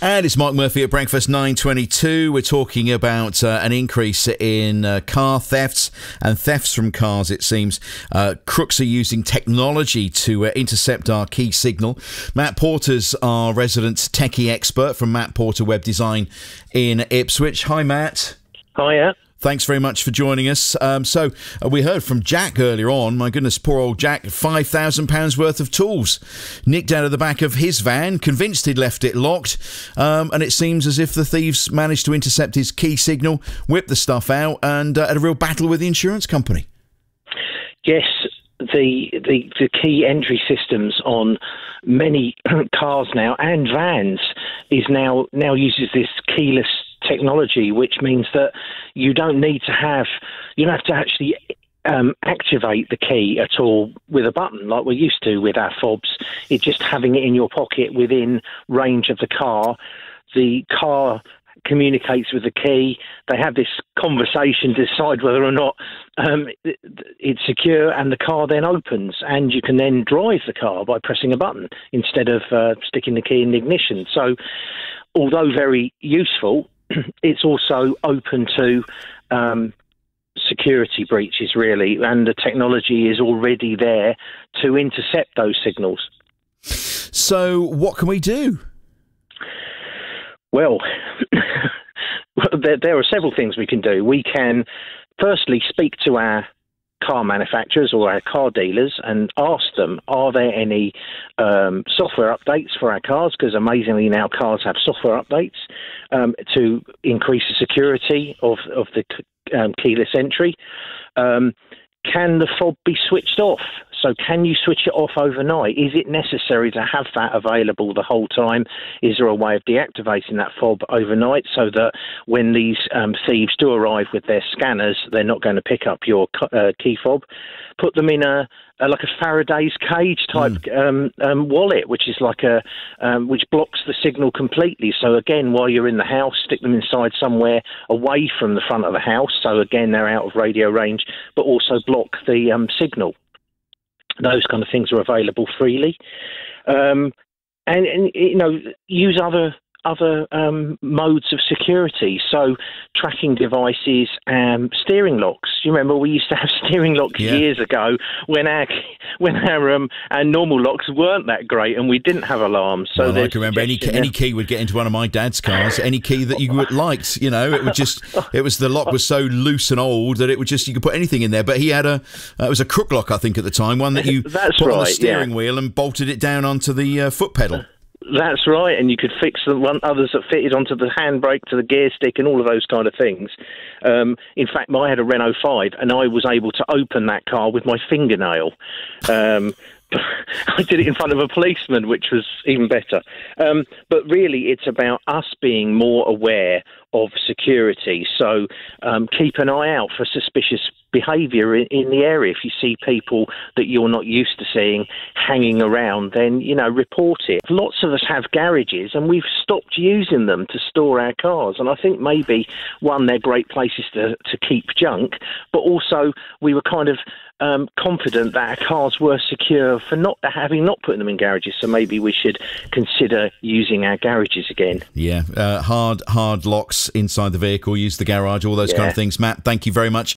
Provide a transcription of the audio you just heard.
And it's Mark Murphy at Breakfast 9:22. We're talking about an increase in car thefts and thefts from cars, it seems. Crooks are using technology to intercept our key signal. Matt Porter's our resident techie expert from Matt Porter Web Design in Ipswich. Hi, Matt. Hiya. Thanks very much for joining us. So we heard from Jack earlier on. My goodness, poor old Jack, £5,000 worth of tools nicked out of the back of his van, convinced he'd left it locked. And it seems as if the thieves managed to intercept his key signal, whip the stuff out, and had a real battle with the insurance company. Yes, the key entry systems on many cars now and vans is now uses this keyless technology, which means that you don't have to actually activate the key at all with a button like we're used to with our fobs. It's just having it in your pocket within range of the car. The car communicates with the key. They have this conversation to decide whether or not it's secure, and the car then opens, and you can then drive the car by pressing a button instead of sticking the key in the ignition. So although very useful, it's also open to security breaches, really, and the technology is already there to intercept those signals. So what can we do? Well, there are several things we can do. We can firstly speak to our car manufacturers or our car dealers and ask them, are there any software updates for our cars? Because amazingly now cars have software updates to increase the security of the keyless entry. Can the fob be switched off? So can you switch it off overnight? Is it necessary to have that available the whole time? Is there a way of deactivating that fob overnight so that when these thieves do arrive with their scanners, they're not going to pick up your key fob? Put them in like a Faraday's cage type wallet, which is like which blocks the signal completely. So again, while you're in the house, stick them inside somewhere away from the front of the house. So again, they're out of radio range, but also block the signal. Those kind of things are available freely, and use other modes of security. So tracking devices and steering locks. You remember we used to have steering locks years ago when our normal locks weren't that great and we didn't have alarms. So I can remember any key would get into one of my dad's cars. Any key that you liked, it was the lock was so loose and old that you could put anything in there. But he had it was a crook lock, I think, at the time, one that you put on the steering wheel and bolted it down onto the foot pedal. That's right, and you could fix others that fitted onto the handbrake, to the gear stick, and all of those kind of things. In fact, I had a Renault 5, and I was able to open that car with my fingernail. I did it in front of a policeman, which was even better. But really, it's about us being more aware of security. So keep an eye out for suspicious behaviour in the area. If you see people that you're not used to seeing hanging around, then, report it. Lots of us have garages and we've stopped using them to store our cars. And I think maybe, one, they're great places to keep junk, but also we were kind of confident that our cars were secure for not putting them in garages. So maybe we should consider using our garages again. Yeah, hard locks inside the vehicle, use the garage, all those kind of things. Matt, thank you very much.